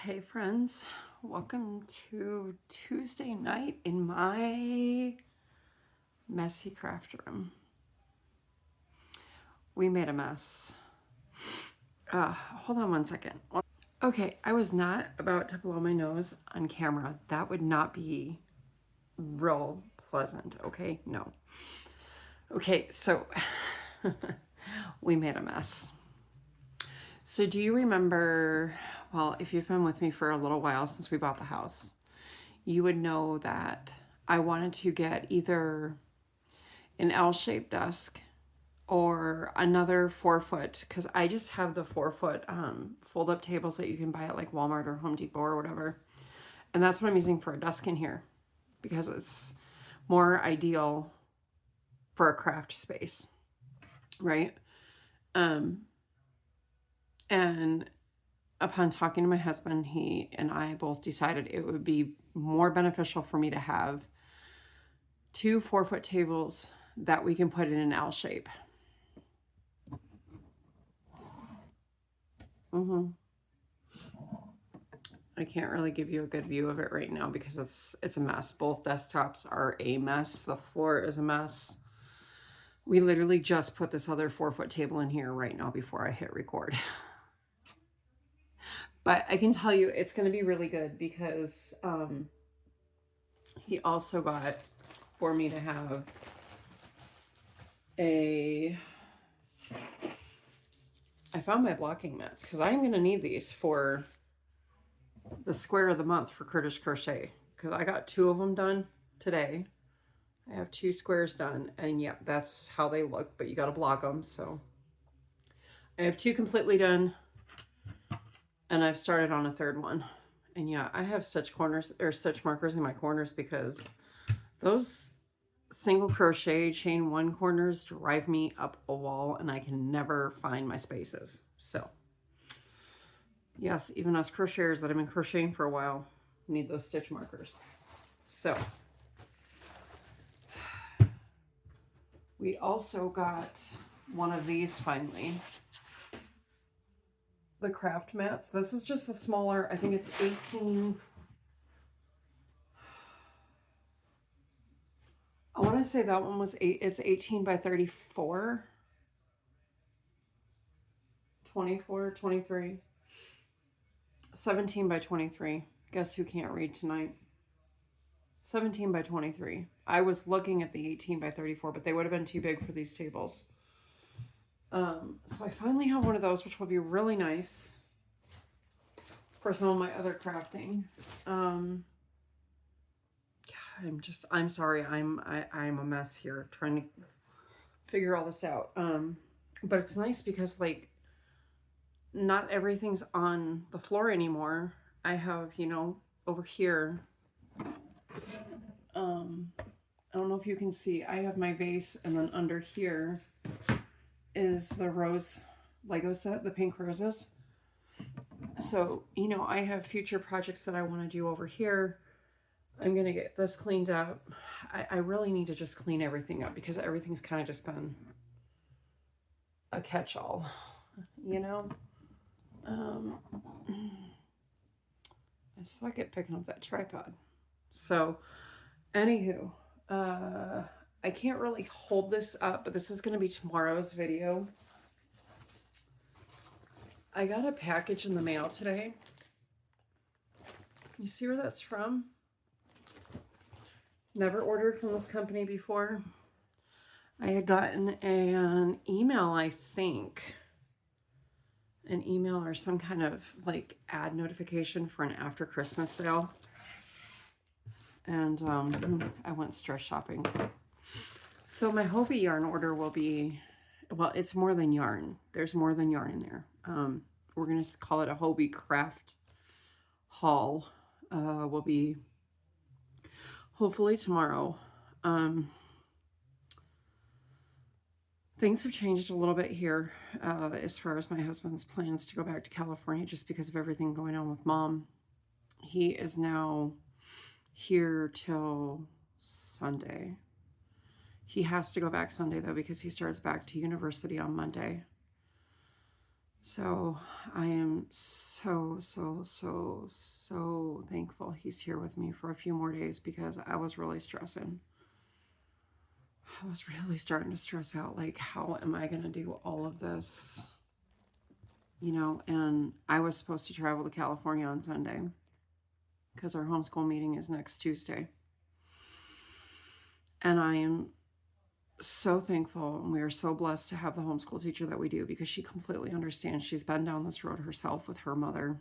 Hey friends, welcome to Tuesday night in my messy craft room. We made a mess. Hold on one second. Okay, I was not about to blow my nose on camera. That would not be real pleasant, okay? No. Okay, so we made a mess. So do you remember, well, if you've been with me for a little while since we bought the house, you would know that I wanted to get either an L-shaped desk or another 4-foot, because I just have the 4-foot fold-up tables that you can buy at like Walmart or Home Depot or whatever. And that's what I'm using for a desk in here because it's more ideal for a craft space, right? And upon talking to my husband, he and I both decided it would be more beneficial for me to have 2 4-foot tables that we can put in an L shape. I can't really give you a good view of it right now because it's a mess. Both desktops are a mess. The floor is a mess. We literally just put this other 4-foot table in here right now before I hit record. But I can tell you it's going to be really good because he also got for me to have I found my blocking mats because I'm going to need these for the square of the month for Kurdish Crochet because I got 2 of them done today. I have 2 squares done, and yep, that's how they look, but you got to block them. So I have 2 completely done, and I've started on a 3rd one. And yeah, I have stitch corners or stitch markers in my corners because those single crochet chain 1 corners drive me up a wall, and I can never find my spaces. So yes, even us crocheters that have been crocheting for a while need those stitch markers. So we also got one of these finally. The craft mats. This is just the smaller, I think it's 18. I want to say that one was it's 18 by 34. 24, 23. 17 by 23. Guess who can't read tonight? 17 by 23. I was looking at the 18 by 34, but they would have been too big for these tables. So I finally have one of those, which will be really nice for some of my other crafting. I'm sorry, I'm a mess here trying to figure all this out. But it's nice because like not everything's on the floor anymore. I have, you know, over here, I don't know if you can see, I have my vase, and then under here is the rose Lego set, the pink roses. So, you know, I have future projects that I want to do over here. I'm going to get this cleaned up. I really need to just clean everything up because everything's kind of just been a catch-all, you know? I suck at picking up that tripod. So, anywho, I can't really hold this up, but this is going to be tomorrow's video. I got a package in the mail today. You see where that's from? Never ordered from this company before. I had gotten an email, I think. An email or some kind of like ad notification for an after Christmas sale. And I went stress shopping. So my Hobie yarn order will be, well, it's more than yarn. There's more than yarn in there. We're going to call it a Hobie craft haul. Will be hopefully tomorrow. Things have changed a little bit here as far as my husband's plans to go back to California just because of everything going on with Mom. He is now here till Sunday. He has to go back Sunday though because he starts back to university on Monday. So I am so, so, so, so thankful he's here with me for a few more days, because I was really stressing. I was really starting to stress out, like, how am I going to do all of this? You know, and I was supposed to travel to California on Sunday because our homeschool meeting is next Tuesday. And I am so thankful, and we are so blessed to have the homeschool teacher that we do, because she completely understands. She's been down this road herself with her mother.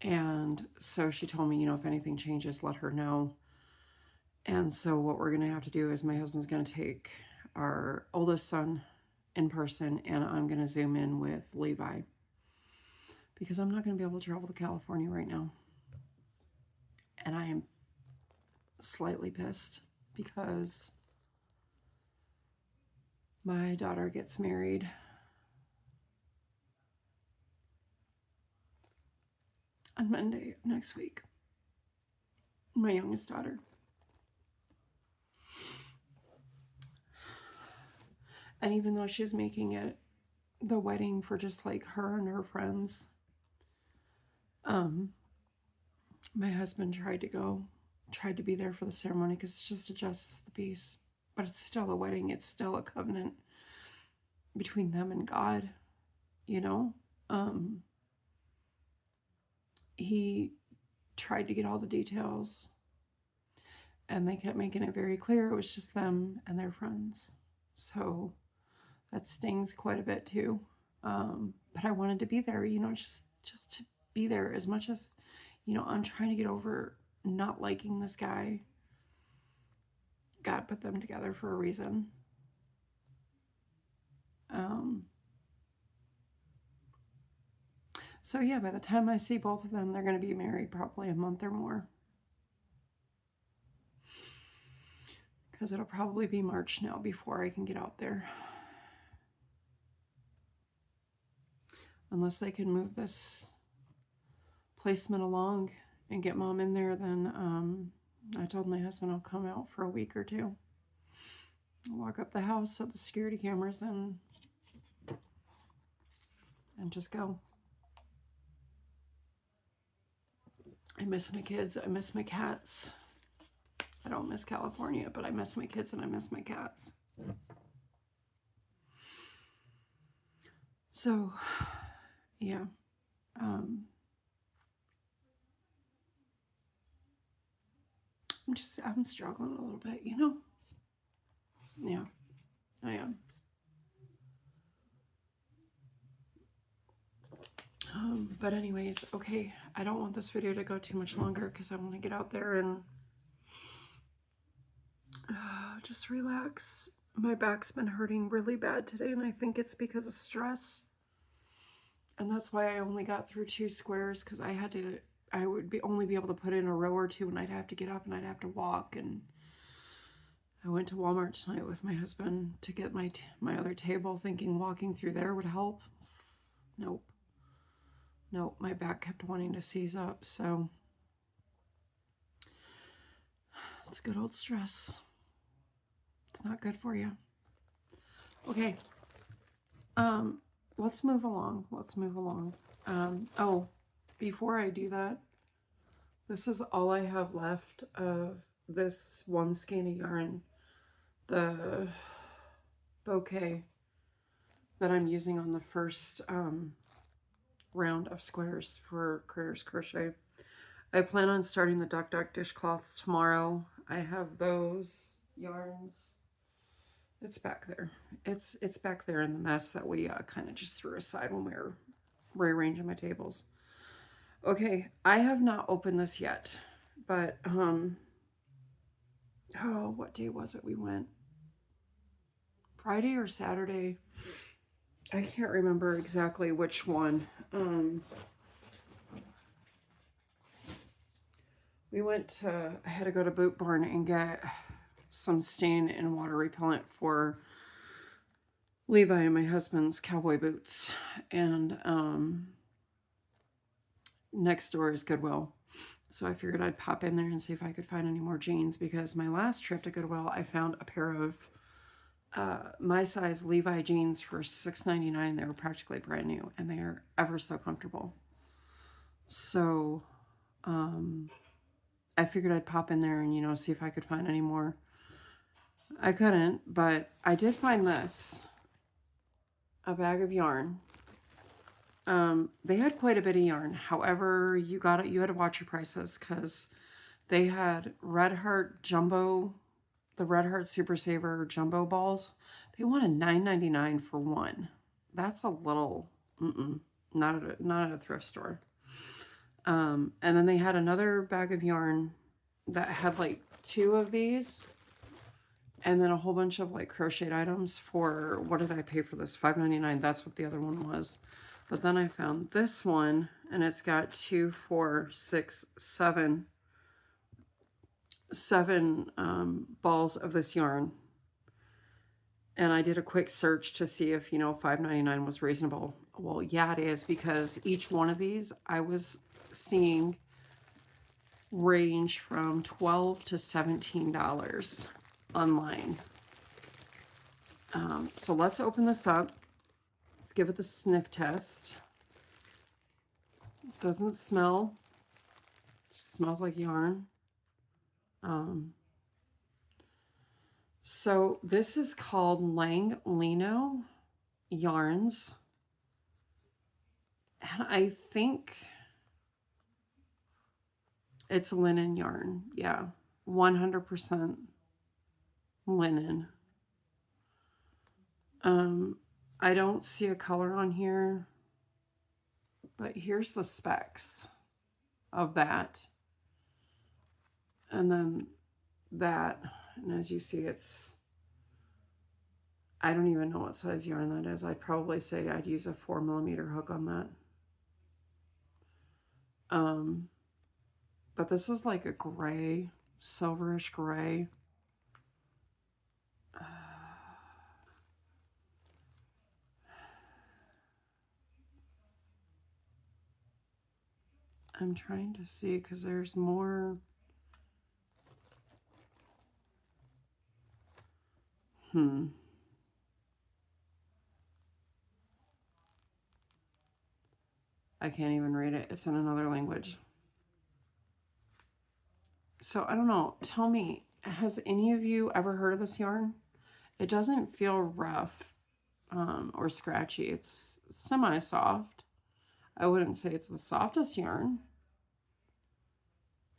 And so she told me, you know, if anything changes, let her know. And so what we're going to have to do is my husband's going to take our oldest son in person, and I'm going to Zoom in with Levi, because I'm not going to be able to travel to California right now. And I am slightly pissed because my daughter gets married on Monday next week. My youngest daughter. And even though she's making it the wedding for just like her and her friends, my husband tried to be there for the ceremony, because it's just a justice of the peace. But it's still a wedding. It's still a covenant between them and God, you know? He tried to get all the details, and they kept making it very clear it was just them and their friends. So that stings quite a bit too. But I wanted to be there, you know, just to be there. As much as, you know, I'm trying to get over not liking this guy. God put them together for a reason. So yeah, by the time I see both of them, they're going to be married probably a month or more. Because it'll probably be March now before I can get out there. Unless they can move this placement along and get Mom in there, then I told my husband I'll come out for a week or two. I'll walk up the house, set the security cameras in, and just go. I miss my kids. I miss my cats. I don't miss California, but I miss my kids and I miss my cats. So, yeah. I'm struggling a little bit, you know? Yeah, I am. But anyways, okay, I don't want this video to go too much longer, because I want to get out there and just relax. My back's been hurting really bad today, and I think it's because of stress. And that's why I only got through 2 squares, because I would only be able to put in a row or two, and I'd have to get up and I'd have to walk. And I went to Walmart tonight with my husband to get my other table, thinking walking through there would help. Nope. My back kept wanting to seize up, so it's good old stress. It's not good for you. Okay. Let's move along. Oh, before I do that, this is all I have left of this one skein of yarn, the bouquet that I'm using on the first round of squares for Critters Crochet. I plan on starting the Duck Duck dishcloths tomorrow. I have those yarns. It's back there. It's back there in the mess that we kind of just threw aside when we were rearranging my tables. Okay, I have not opened this yet, but oh, what day was it we went? Friday or Saturday? I can't remember exactly which one. We went to, I had to go to Boot Barn and get some stain and water repellent for Levi and my husband's cowboy boots. And next door is Goodwill. So I figured I'd pop in there and see if I could find any more jeans, because my last trip to Goodwill, I found a pair of my size Levi jeans for $6.99. They were practically brand new, and they are ever so comfortable. So I figured I'd pop in there and, you know, see if I could find any more. I couldn't, but I did find this, a bag of yarn. They had quite a bit of yarn. However, you had to watch your prices, because they had Red Heart Jumbo, the Red Heart Super Saver Jumbo balls. They wanted $9.99 for one. That's a little, not at a thrift store. And then they had another bag of yarn that had like 2 of these, and then a whole bunch of like crocheted items for, what did I pay for this? $5.99. That's what the other one was. But then I found this one, and it's got 2, 4, 6, 7 balls of this yarn. And I did a quick search to see if, you know, $5.99 was reasonable. Well, yeah, it is, because each one of these I was seeing range from $12 to $17 online. So let's open this up. Let's give it the sniff test. It doesn't smell. It smells like yarn. So this is called Lang Lino yarns. And I think it's linen yarn. Yeah, 100% linen. I don't see a color on here, but here's the specs of that. And then that, and as you see, it's, I don't even know what size yarn that is. I'd probably say I'd use a 4mm hook on that. But this is like a gray, silverish gray. I'm trying to see, because there's more. I can't even read it. It's in another language. So I don't know. Tell me, has any of you ever heard of this yarn? It doesn't feel rough or scratchy. It's semi-soft. I wouldn't say it's the softest yarn.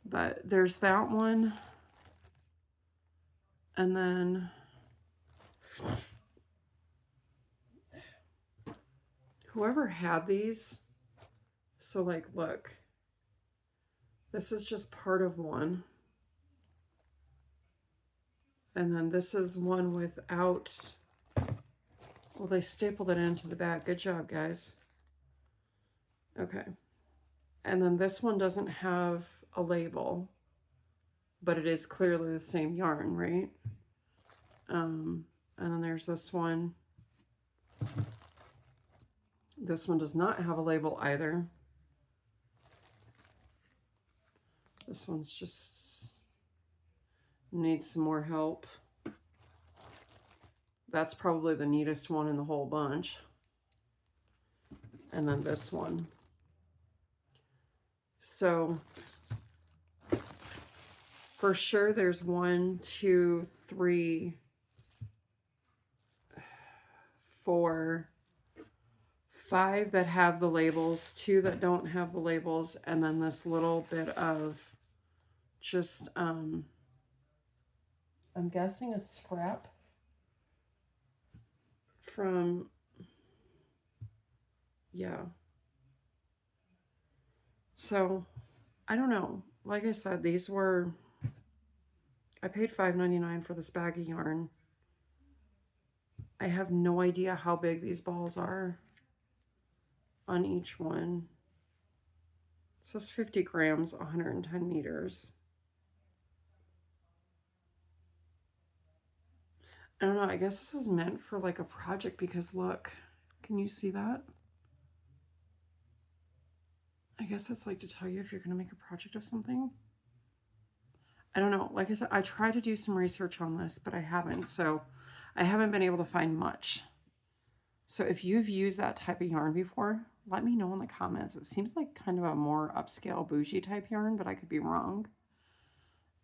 But there's that one. And then whoever had these, so like, look, this is just part of one. And then this is one without, well, they stapled it into the bag. Good job, guys. Okay. And then this one doesn't have a label, but it is clearly the same yarn, right? And then there's this one. This one does not have a label either. This one's just needs some more help. That's probably the neatest one in the whole bunch. And then this one. So for sure there's 1, 2, 3, 4, 5 that have the labels, 2 that don't have the labels, and then this little bit of just, I'm guessing a scrap from, yeah. So, I don't know. Like I said, these were, I paid $5.99 for this bag of yarn. I have no idea how big these balls are on each one. It says 50 grams, 110 meters. I don't know, I guess this is meant for like a project, because look, can you see that? I guess it's like to tell you if you're going to make a project of something. I don't know. Like I said, I tried to do some research on this, but I haven't. So I haven't been able to find much. So if you've used that type of yarn before, let me know in the comments. It seems like kind of a more upscale bougie type yarn, but I could be wrong.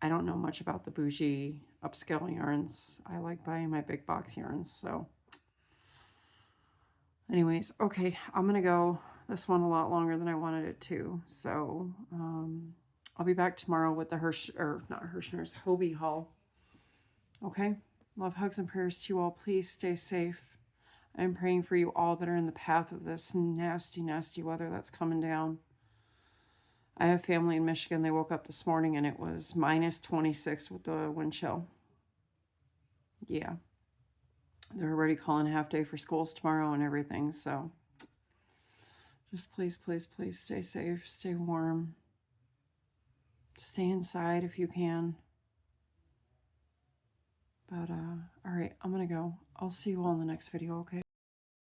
I don't know much about the bougie upscale yarns. I like buying my big box yarns. So anyways, okay, I'm going to go. This one a lot longer than I wanted it to. So I'll be back tomorrow with the not Hobie haul. Okay? Love, hugs, and prayers to you all. Please stay safe. I'm praying for you all that are in the path of this nasty, nasty weather that's coming down. I have family in Michigan. They woke up this morning and it was minus 26 with the wind chill. Yeah. They're already calling a half day for schools tomorrow and everything. So just please, please, please stay safe. Stay warm. Stay inside if you can. But, all right, I'm going to go. I'll see you all in the next video, okay?